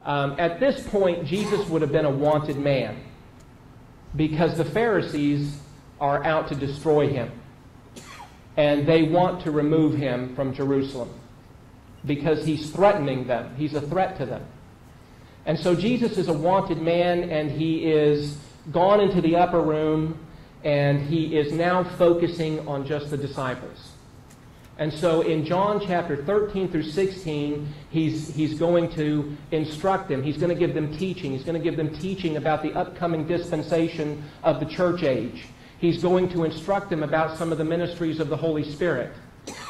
At this point, Jesus would have been a wanted man because the Pharisees are out to destroy him. And they want to remove him from Jerusalem because he's threatening them. He's a threat to them. And so Jesus is a wanted man, and he is gone into the upper room, and he is now focusing on just the disciples. And so in John chapter 13 through 16, he's going to instruct them. He's going to give them teaching. He's going to give them teaching about the upcoming dispensation of the church age. He's going to instruct them about some of the ministries of the Holy Spirit.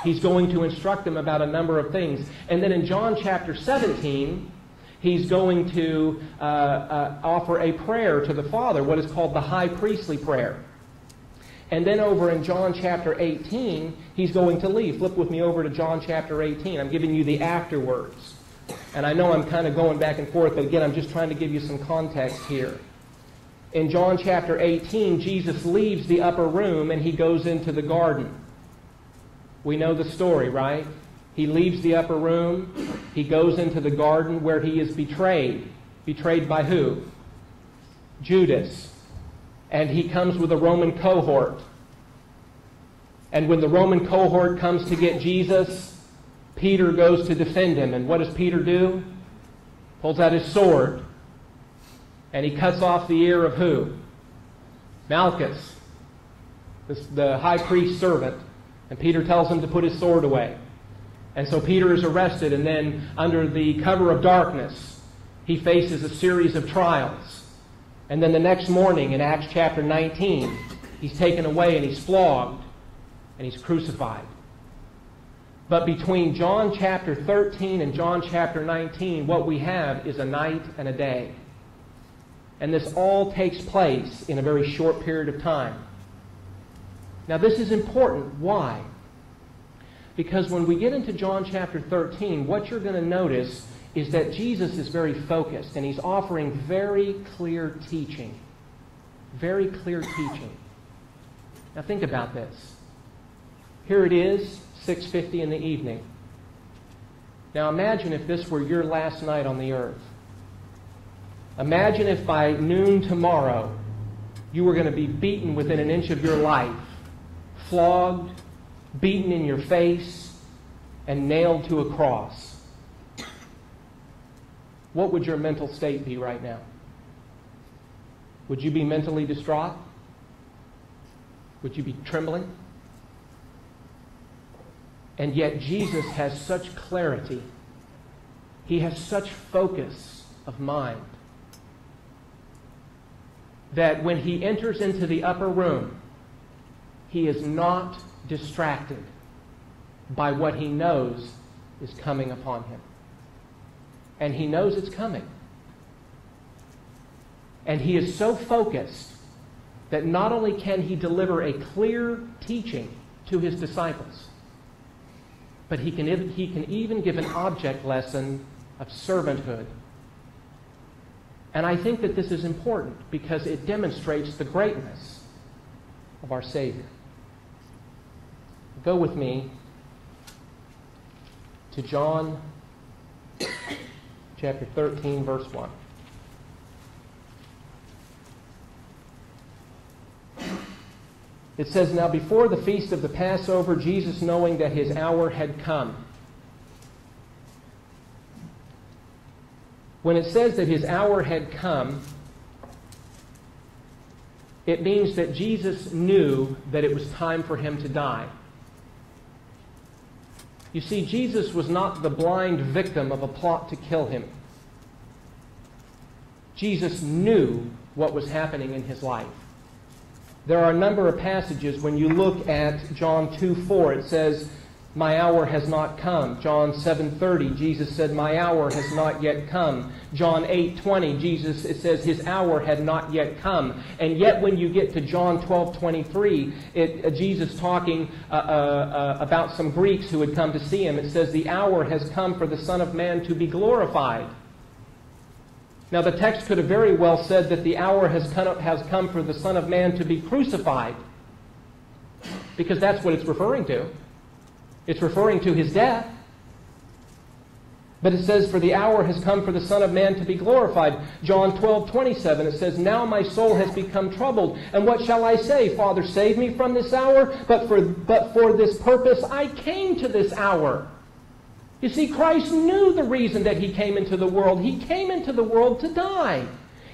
He's going to instruct them about a number of things. And then in John chapter 17, he's going to offer a prayer to the Father, what is called the high priestly prayer. And then over in John chapter 18, he's going to leave. Flip with me over to John chapter 18. I'm giving you the afterwards. And I know I'm kind of going back and forth, but again, I'm just trying to give you some context here. In John chapter 18, Jesus leaves the upper room and he goes into the garden. We know the story, right? He leaves the upper room. He goes into the garden where he is betrayed. Betrayed by who? Judas. And he comes with a Roman cohort. And when the Roman cohort comes to get Jesus, Peter goes to defend him. And what does Peter do? Pulls out his sword. And he cuts off the ear of who? Malchus, the high priest's servant. And Peter tells him to put his sword away. And so Peter is arrested, and then under the cover of darkness, he faces a series of trials. And then the next morning in Acts chapter 19, he's taken away and he's flogged and he's crucified. But between John chapter 13 and John chapter 19, what we have is a night and a day. And this all takes place in a very short period of time. Now this is important. Why? Because when we get into John chapter 13, what you're going to notice is that Jesus is very focused, and he's offering very clear teaching. Very clear teaching. Now think about this. Here it is, 6:50 in the evening. Now imagine if this were your last night on the earth. Imagine if by noon tomorrow you were going to be beaten within an inch of your life, flogged, beaten in your face, and nailed to a cross. What would your mental state be right now? Would you be mentally distraught? Would you be trembling? And yet Jesus has such clarity. He has such focus of mind that when he enters into the upper room, he is not distracted by what he knows is coming upon him. And he knows it's coming. And he is so focused that not only can he deliver a clear teaching to his disciples, but he can even give an object lesson of servanthood. And I think that this is important because it demonstrates the greatness of our Savior. Go with me to John chapter 13, verse 1. It says, "Now before the feast of the Passover, Jesus, knowing that his hour had come." When it says that his hour had come, it means that Jesus knew that it was time for him to die. You see, Jesus was not the blind victim of a plot to kill him. Jesus knew what was happening in his life. There are a number of passages when you look at John 2:4, it says, "My hour has not come." John 7:30, Jesus said, "My hour has not yet come." John 8:20, it says his hour had not yet come. And yet when you get to John 12:23, Jesus talking about some Greeks who had come to see him, it says, "The hour has come for the Son of Man to be glorified." Now the text could have very well said that the hour has come for the Son of Man to be crucified, because that's what it's referring to. It's referring to his death. But it says, for the hour has come for the Son of Man to be glorified. John 12:27, it says, now my soul has become troubled. And what shall I say? Father, save me from this hour. But for this purpose I came to this hour. You see, Christ knew the reason that He came into the world. He came into the world to die.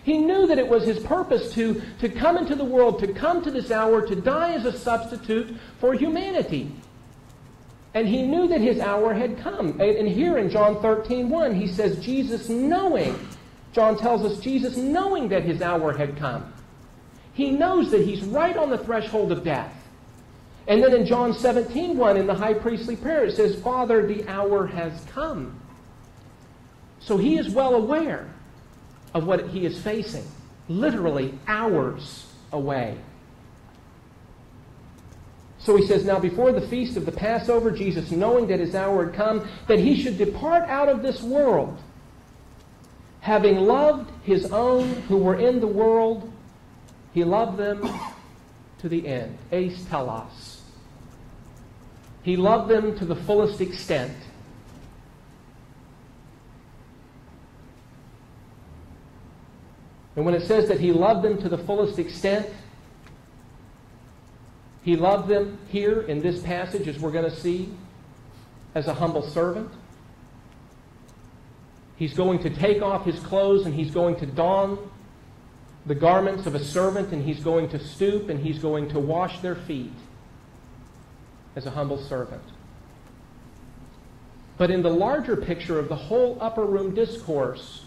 He knew that it was His purpose to come into the world, to come to this hour, to die as a substitute for humanity. And He knew that His hour had come. And here in John 13:1, He says, Jesus knowing, John tells us, Jesus knowing that His hour had come. He knows that He's right on the threshold of death. And then in John 17:1, in the high priestly prayer, it says, Father, the hour has come. So He is well aware of what He is facing, literally hours away. So He says, now before the feast of the Passover, Jesus, knowing that His hour had come, that He should depart out of this world, having loved His own who were in the world, He loved them to the end. Eis telos. He loved them to the fullest extent. And when it says that He loved them to the fullest extent, He loved them here in this passage, as we're going to see, as a humble servant. He's going to take off His clothes and He's going to don the garments of a servant, and He's going to stoop and He's going to wash their feet as a humble servant. But in the larger picture of the whole upper room discourse,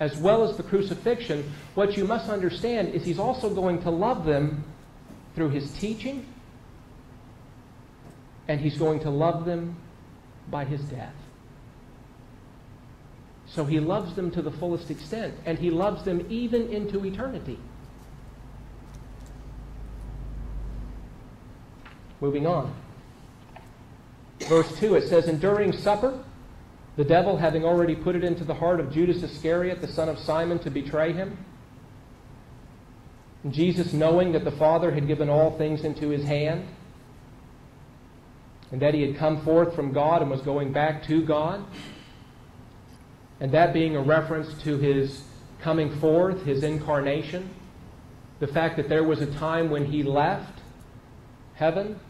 as well as the crucifixion, what you must understand is He's also going to love them through His teaching, and He's going to love them by His death. So He loves them to the fullest extent, and He loves them even into eternity. Moving on. Verse 2, it says, and during supper, the devil, having already put it into the heart of Judas Iscariot, the son of Simon, to betray Him, and Jesus, knowing that the Father had given all things into His hand, and that He had come forth from God and was going back to God, and that being a reference to His coming forth, His incarnation, the fact that there was a time when He left heaven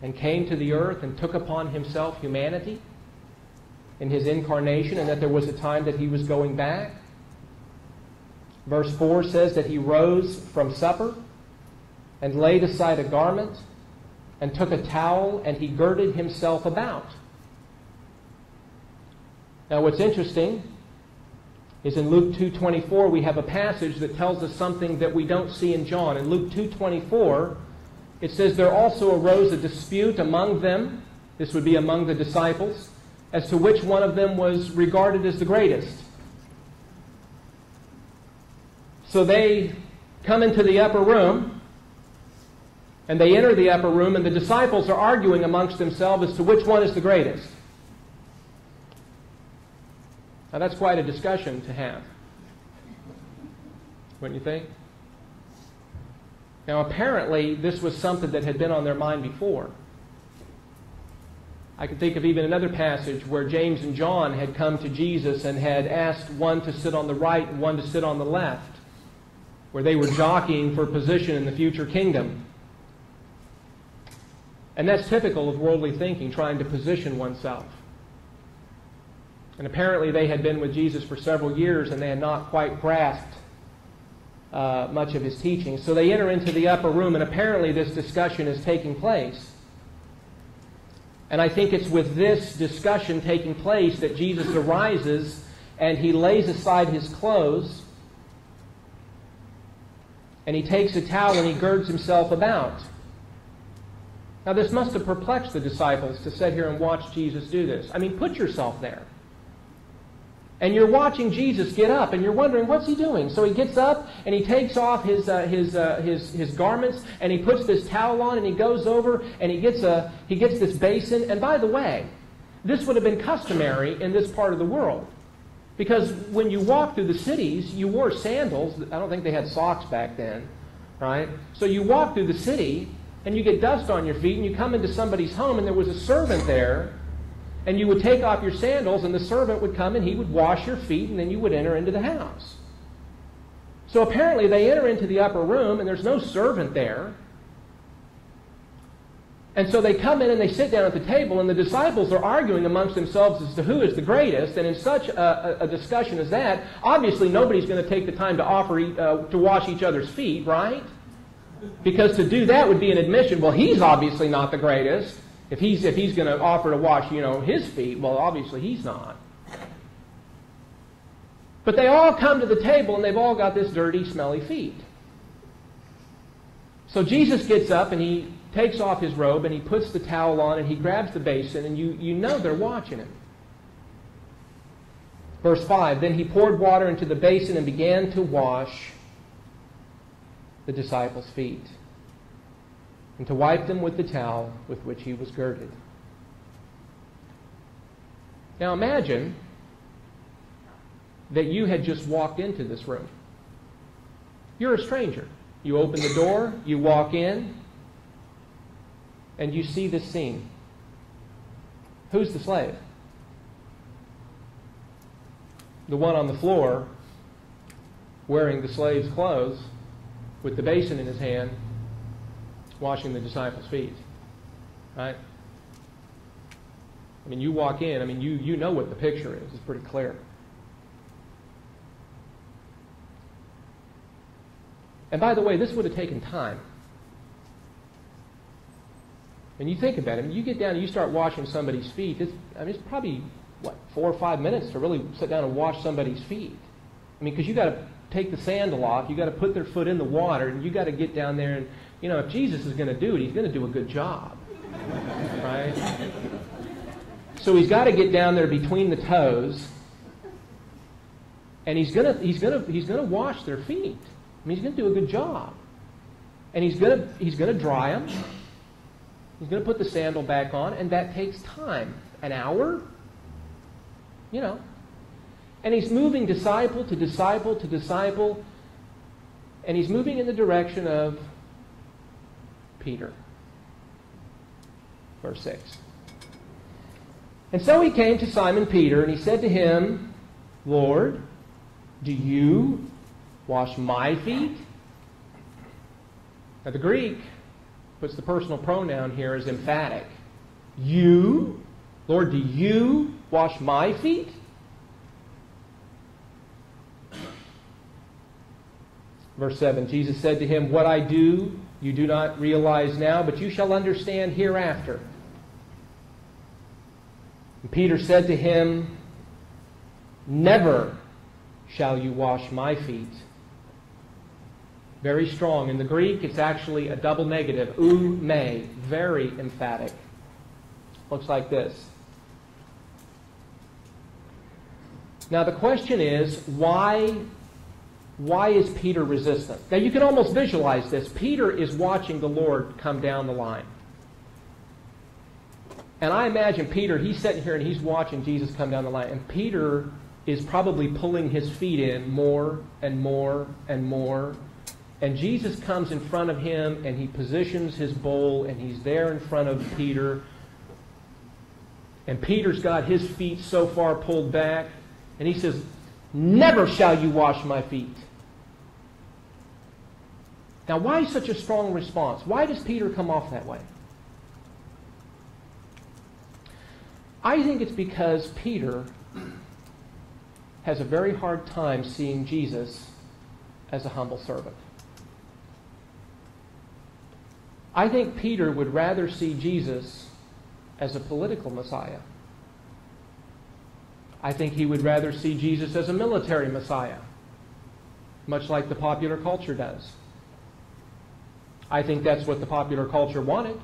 and came to the earth and took upon Himself humanity in His incarnation, and that there was a time that He was going back. Verse 4 says that He rose from supper and laid aside a garment and took a towel and He girded Himself about. Now what's interesting is in Luke 2:24 we have a passage that tells us something that we don't see in John. In Luke 2:24 it says, there also arose a dispute among them, this would be among the disciples, as to which one of them was regarded as the greatest. So they come into the upper room, and they enter the upper room, and the disciples are arguing amongst themselves as to which one is the greatest. Now that's quite a discussion to have, wouldn't you think? Now apparently this was something that had been on their mind before. I can think of even another passage where James and John had come to Jesus and had asked one to sit on the right and one to sit on the left, where they were jockeying for position in the future kingdom. And that's typical of worldly thinking, trying to position oneself. And apparently they had been with Jesus for several years and they had not quite grasped much of His teaching. So they enter into the upper room, and apparently this discussion is taking place. And I think it's with this discussion taking place that Jesus arises and He lays aside His clothes and He takes a towel and He girds Himself about. Now this must have perplexed the disciples to sit here and watch Jesus do this. I mean, put yourself there. And you're watching Jesus get up, and you're wondering, what's He doing? So He gets up, and He takes off his garments, and He puts this towel on, and He goes over, and He gets this basin. And by the way, this would have been customary in this part of the world. Because when you walk through the cities, you wore sandals. I don't think they had socks back then, right? So you walk through the city, and you get dust on your feet, and you come into somebody's home, and there was a servant there, And you would take off your sandals, and the servant would come and he would wash your feet, and then you would enter into the house. So apparently they enter into the upper room, and there's no servant there. And so they come in and they sit down at the table, and the disciples are arguing amongst themselves as to who is the greatest. And in such a discussion as that, obviously nobody's going to take the time to wash each other's feet, right? Because to do that would be an admission, well, he's obviously not the greatest. If he's going to offer to wash, his feet, well, obviously he's not. But they all come to the table, and they've all got this dirty, smelly feet. So Jesus gets up, and he takes off his robe, and he puts the towel on, and he grabs the basin, and you know they're watching him. Verse 5, then he poured water into the basin and began to wash the disciples' feet, and to wipe them with the towel with which he was girded. Now imagine that you had just walked into this room. You're a stranger. You open the door, you walk in, and you see this scene. Who's the slave? The one on the floor, wearing the slave's clothes, with the basin in his hand, washing the disciples' feet. Right? I mean, you walk in, you know what the picture is. It's pretty clear. And by the way, this would have taken time. When you think about it, you get down and you start washing somebody's feet, it's probably, 4 or 5 minutes to really sit down and wash somebody's feet. Because you got to take the sandal off, you got to put their foot in the water, and you got to get down there and, if Jesus is going to do it, he's going to do a good job. Right? So he's got to get down there between the toes, and he's going to wash their feet. He's going to do a good job. And he's going to dry them. He's going to put the sandal back on, and that takes time. An hour? And he's moving disciple to disciple to disciple, and he's moving in the direction of Peter. Verse 6. And so he came to Simon Peter, and he said to him, Lord, do you wash my feet? Now the Greek puts the personal pronoun here as emphatic. You? Lord, do you wash my feet? Verse 7, Jesus said to him, what I do you do not realize now, but you shall understand hereafter. And Peter said to him, never shall you wash my feet. Very strong. In the Greek, it's actually a double negative, ou me, very emphatic. Looks like this. Now the question is, why is Peter resistant? Now you can almost visualize this. Peter is watching the Lord come down the line. And I imagine Peter, he's sitting here and he's watching Jesus come down the line. And Peter is probably pulling his feet in more and more and more. And Jesus comes in front of him and he positions his bowl and he's there in front of Peter. And Peter's got his feet so far pulled back. And he says, never shall you wash my feet. Now, why such a strong response? Why does Peter come off that way? I think it's because Peter has a very hard time seeing Jesus as a humble servant. I think Peter would rather see Jesus as a political Messiah. I think he would rather see Jesus as a military Messiah, much like the popular culture does. I think that's what the popular culture wanted.